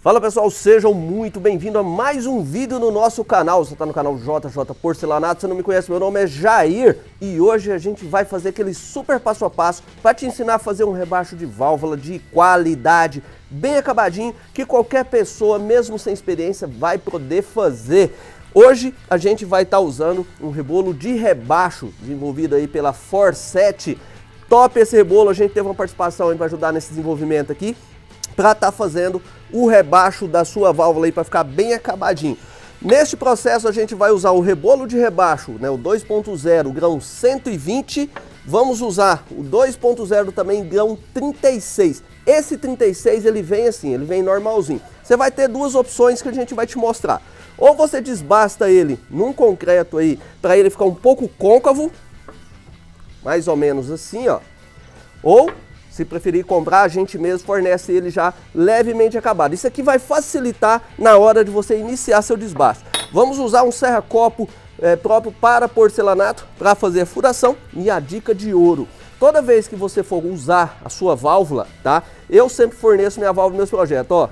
Fala pessoal, sejam muito bem-vindos a mais um vídeo no nosso canal. Você está no canal JJ Porcelanato, se não me conhece, meu nome é Jair e hoje a gente vai fazer aquele super passo a passo para te ensinar a fazer um rebaixo de válvula de qualidade, bem acabadinho, que qualquer pessoa, mesmo sem experiência, vai poder fazer. Hoje a gente vai estar usando um rebolo de rebaixo desenvolvido aí pela Forset. Top esse rebolo, a gente teve uma participação para ajudar nesse desenvolvimento aqui, para estar fazendo o rebaixo da sua válvula aí para ficar bem acabadinho. Neste processo a gente vai usar o rebolo de rebaixo, né, o 2.0 grão 120, vamos usar o 2.0 também grão 36. Esse 36 ele vem assim, ele vem normalzinho. Você vai ter duas opções que a gente vai te mostrar. Ou você desbasta ele num concreto aí para ele ficar um pouco côncavo, mais ou menos assim, ó. Ou se preferir comprar, a gente mesmo fornece ele já levemente acabado. Isso aqui vai facilitar na hora de você iniciar seu desbaste. Vamos usar um serra-copo próprio para porcelanato para fazer a furação. E a dica de ouro: toda vez que você for usar a sua válvula, tá? Eu sempre forneço minha válvula nos meus projetos, ó,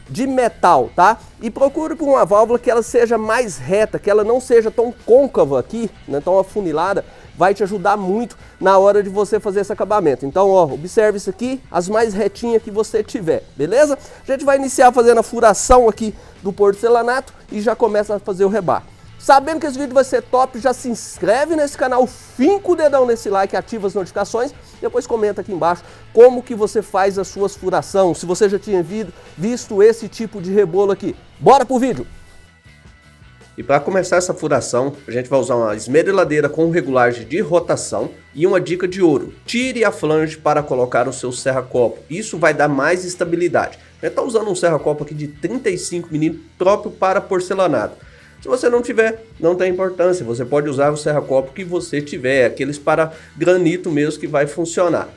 de metal, tá? E procure por uma válvula que ela seja mais reta, que ela não seja tão côncava aqui, né, tão afunilada. Vai te ajudar muito na hora de você fazer esse acabamento. Então, ó, observe isso aqui, as mais retinhas que você tiver, beleza? A gente vai iniciar fazendo a furação aqui do porcelanato e já começa a fazer o rebar. Sabendo que esse vídeo vai ser top, já se inscreve nesse canal, finca o dedão nesse like, ativa as notificações, depois comenta aqui embaixo como que você faz as suas furações, se você já tinha visto esse tipo de rebolo aqui. Bora pro vídeo! E para começar essa furação, a gente vai usar uma esmeriladeira com regulagem de rotação e uma dica de ouro: tire a flange para colocar o seu serra-copo, isso vai dar mais estabilidade. A gente está usando um serra-copo aqui de 35 mm próprio para porcelanato. Se você não tiver, não tem importância, você pode usar o serra-copo que você tiver, aqueles para granito mesmo que vai funcionar.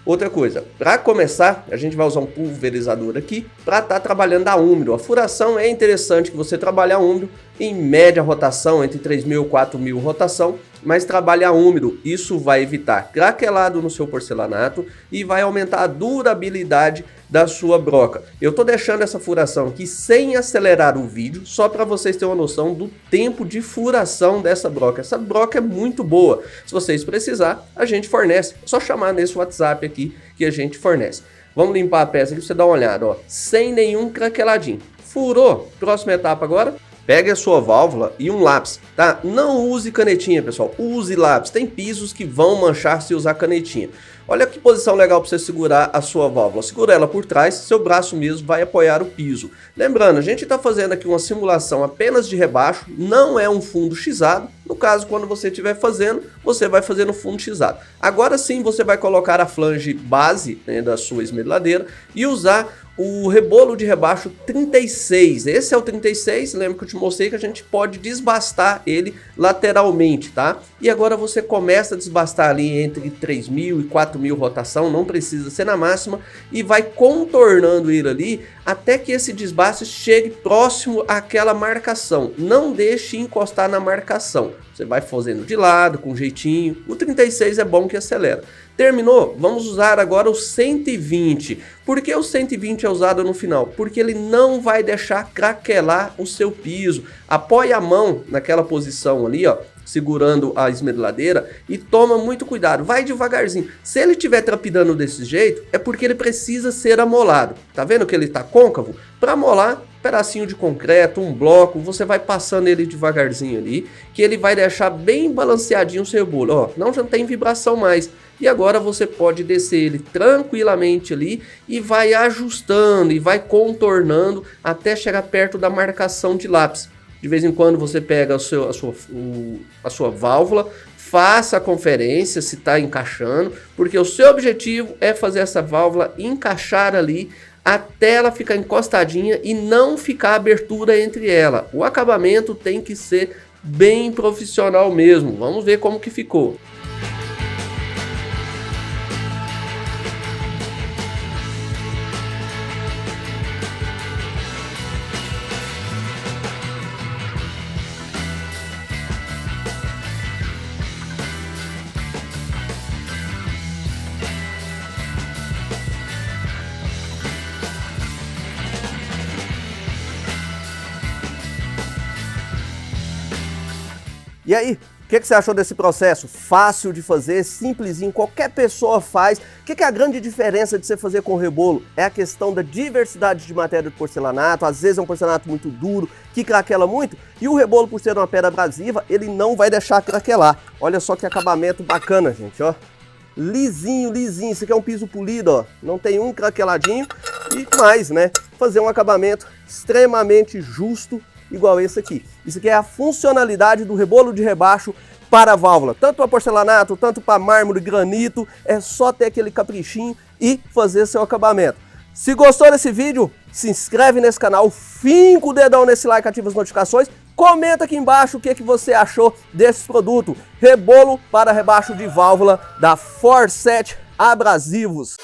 Outra coisa, para começar, a gente vai usar um pulverizador aqui para estar trabalhando a úmido. A furação é interessante que você trabalhe a úmido, em média rotação, entre 3.000 e 4.000 rotação, mas trabalhe a úmido. Isso vai evitar craquelado no seu porcelanato e vai aumentar a durabilidade da sua broca. Eu tô deixando essa furação aqui sem acelerar o vídeo, só para vocês terem uma noção do tempo de furação dessa broca. Essa broca é muito boa. Se vocês precisar, a gente fornece. É só chamar nesse WhatsApp aqui que a gente fornece. Vamos limpar a peça aqui para você dar uma olhada, ó, sem nenhum craqueladinho. Furou? Próxima etapa agora. Pegue a sua válvula e um lápis, tá? Não use canetinha, pessoal. Use lápis. Tem pisos que vão manchar se usar canetinha. Olha que posição legal para você segurar a sua válvula. Segura ela por trás, seu braço mesmo vai apoiar o piso. Lembrando, a gente está fazendo aqui uma simulação apenas de rebaixo, não é um fundo xizado. No caso, quando você estiver fazendo, você vai fazer no fundo xizado. Agora sim, você vai colocar a flange base, né, da sua esmeriladeira e usar o rebolo de rebaixo 36. Esse é o 36, lembra que eu te mostrei que a gente pode desbastar ele lateralmente, tá? E agora você começa a desbastar ali entre 3.000 e 4.000 rotação, não precisa ser na máxima, e vai contornando ele ali até que esse desbaste chegue próximo àquela marcação. Não deixe encostar na marcação. Você vai fazendo de lado, com jeitinho. O 36 é bom que acelera. Terminou? Vamos usar agora o 120. Por que o 120 é usado no final? Porque ele não vai deixar craquelar o seu piso. Apoie a mão naquela posição ali, ó, segurando a esmeriladeira e toma muito cuidado, vai devagarzinho. Se ele estiver trapidando desse jeito, é porque ele precisa ser amolado. Tá vendo que ele está côncavo? Para amolar, pedacinho de concreto, um bloco, você vai passando ele devagarzinho ali, que ele vai deixar bem balanceadinho o seu rebolo. Ó, não já tem vibração mais. E agora você pode descer ele tranquilamente ali e vai ajustando e vai contornando até chegar perto da marcação de lápis. De vez em quando você pega a sua válvula, faça a conferência se está encaixando, porque o seu objetivo é fazer essa válvula encaixar ali até ela ficar encostadinha e não ficar abertura entre ela. O acabamento tem que ser bem profissional mesmo. Vamos ver como que ficou. E aí, o que você achou desse processo? Fácil de fazer, simplesinho, qualquer pessoa faz. O que é a grande diferença de você fazer com rebolo? É a questão da diversidade de matéria do porcelanato. Às vezes é um porcelanato muito duro, que craquela muito. E o rebolo, por ser uma pedra abrasiva, ele não vai deixar craquelar. Olha só que acabamento bacana, gente, ó. Lisinho, lisinho. Isso aqui é um piso polido, ó. Não tem um craqueladinho. E mais, né? Fazer um acabamento extremamente justo, igual esse aqui. Isso aqui é a funcionalidade do rebolo de rebaixo para a válvula. Tanto para porcelanato, tanto para mármore, granito. É só ter aquele caprichinho e fazer seu acabamento. Se gostou desse vídeo, se inscreve nesse canal, finca o dedão nesse like, ativa as notificações. Comenta aqui embaixo o que você achou desse produto. Rebolo para rebaixo de válvula da Forset Abrasivos.